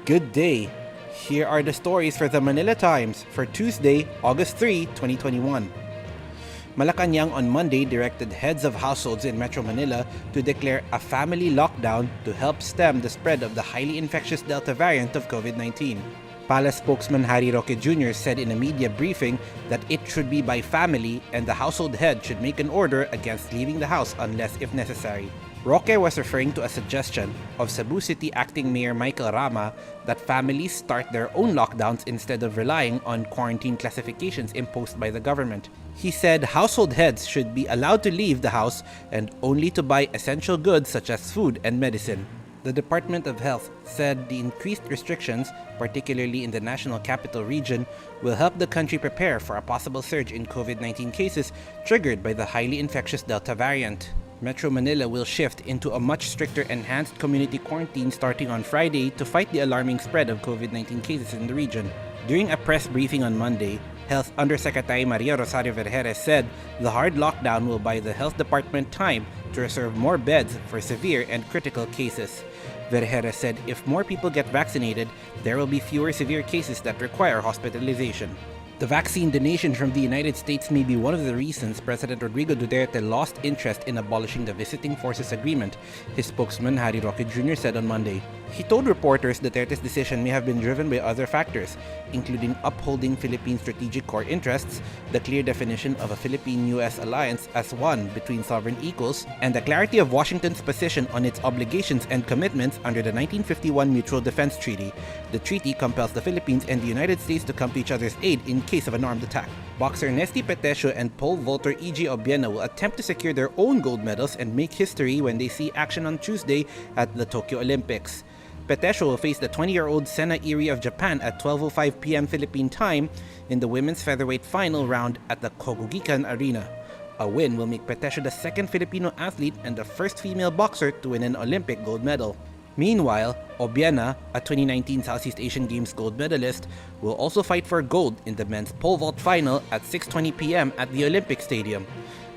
Good day. Here are the stories for the Manila Times for Tuesday, August 3, 2021. Malacanang on Monday directed heads of households in Metro Manila to declare a family lockdown to help stem the spread of the highly infectious Delta variant of COVID-19. Palace spokesman Harry Roque Jr. said in a media briefing that it should be by family and the household head should make an order against leaving the house unless if necessary. Roque was referring to a suggestion of Cebu City Acting Mayor Michael Rama that families start their own lockdowns instead of relying on quarantine classifications imposed by the government. He said household heads should be allowed to leave the house and only to buy essential goods such as food and medicine. The Department of Health said the increased restrictions, particularly in the National Capital Region, will help the country prepare for a possible surge in COVID-19 cases triggered by the highly infectious Delta variant. Metro Manila will shift into a much stricter enhanced community quarantine starting on Friday to fight the alarming spread of COVID-19 cases in the region. During a press briefing on Monday, Health Undersecretary Maria Rosario Vergeres said the hard lockdown will buy the Health Department time to reserve more beds for severe and critical cases. Vergeres said if more people get vaccinated, there will be fewer severe cases that require hospitalization. The vaccine donation from the United States may be one of the reasons President Rodrigo Duterte lost interest in abolishing the Visiting Forces Agreement, his spokesman Harry Roque Jr. said on Monday. He told reporters Duterte's decision may have been driven by other factors, including upholding Philippine strategic core interests, the clear definition of a Philippine-US alliance as one between sovereign equals, and the clarity of Washington's position on its obligations and commitments under the 1951 Mutual Defense Treaty. The treaty compels the Philippines and the United States to come to each other's aid in case of an armed attack. Boxer Nesty Petesio and pole vaulter E.G. Obiena will attempt to secure their own gold medals and make history when they see action on Tuesday at the Tokyo Olympics. Petesio will face the 20-year-old Sena Iri of Japan at 12:05 p.m. Philippine time in the women's featherweight final round at the KUWTT Arena. A win will make Petesio the second Filipino athlete and the first female boxer to win an Olympic gold medal. Meanwhile, Obiena, a 2019 Southeast Asian Games gold medalist, will also fight for gold in the men's pole vault final at 6:20 p.m. at the Olympic Stadium.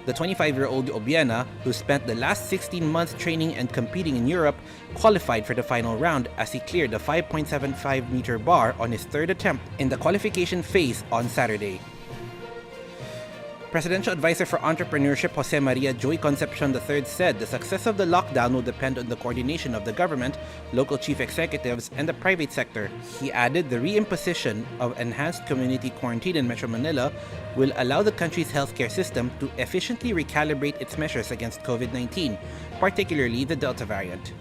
The 25-year-old Obiena, who spent the last 16 months training and competing in Europe, qualified for the final round as he cleared the 5.75-meter bar on his third attempt in the qualification phase on Saturday. Presidential Advisor for Entrepreneurship Jose Maria Joy Concepcion III said the success of the lockdown will depend on the coordination of the government, local chief executives, and the private sector. He added the reimposition of enhanced community quarantine in Metro Manila will allow the country's healthcare system to efficiently recalibrate its measures against COVID-19, particularly the Delta variant.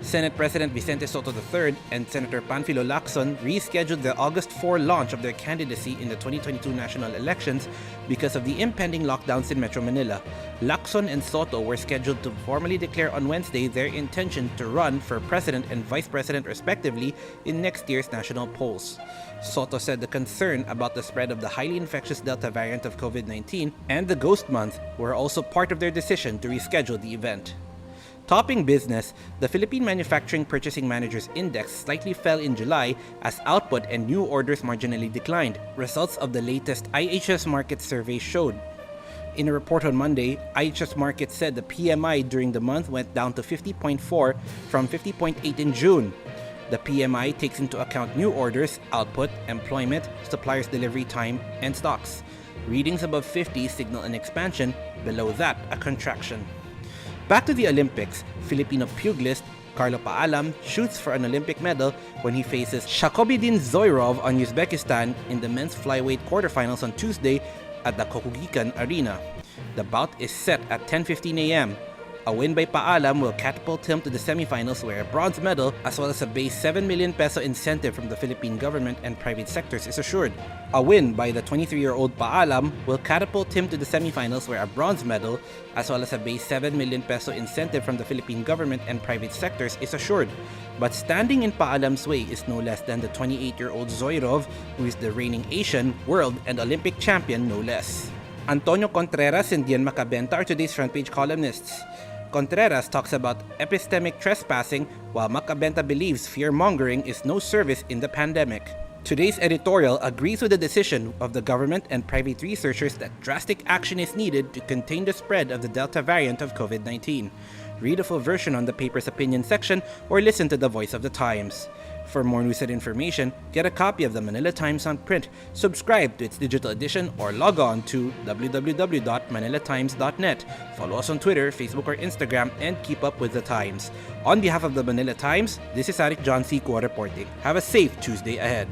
Senate President Vicente Soto III and Senator Panfilo Lacson rescheduled the August 4 launch of their candidacy in the 2022 national elections because of the impending lockdowns in Metro Manila. Lacson and Soto were scheduled to formally declare on Wednesday their intention to run for president and vice president respectively in next year's national polls. Soto said the concern about the spread of the highly infectious Delta variant of COVID-19 and the ghost month were also part of their decision to reschedule the event. Topping business, the Philippine Manufacturing Purchasing Managers Index slightly fell in July as output and new orders marginally declined, results of the latest IHS Markit survey showed. In a report on Monday, IHS Markit said the PMI during the month went down to 50.4 from 50.8 in June. The PMI takes into account new orders, output, employment, suppliers' delivery time, and stocks. Readings above 50 signal an expansion, below that a contraction. Back to the Olympics, Filipino pugilist Carlo Paalam shoots for an Olympic medal when he faces Shakobidin Zoirov on Uzbekistan in the men's flyweight quarterfinals on Tuesday at the KUWTT Arena. The bout is set at 10:15 a.m. A win by Paalam will catapult him to the semifinals where a bronze medal as well as a base 7 million peso incentive from the Philippine government and private sectors is assured. A win by the 23-year-old Paalam will catapult him to the semifinals where a bronze medal as well as a base 7 million peso incentive from the Philippine government and private sectors is assured. But standing in Paalam's way is no less than the 28-year-old Zoirov, who is the reigning Asian, world, and Olympic champion no less. Antonio Contreras and Dian Macabenta are today's front page columnists. Contreras talks about epistemic trespassing, while Macabenta believes fear-mongering is no service in the pandemic. Today's editorial agrees with the decision of the government and private researchers that drastic action is needed to contain the spread of the Delta variant of COVID-19. Read a full version on the paper's opinion section or listen to the Voice of the Times. For more news and information, get a copy of the Manila Times on print, subscribe to its digital edition, or log on to www.manilatimes.net. Follow us on Twitter, Facebook, or Instagram, and keep up with the Times. On behalf of the Manila Times, this is Arik John C. reporting. Have a safe Tuesday ahead.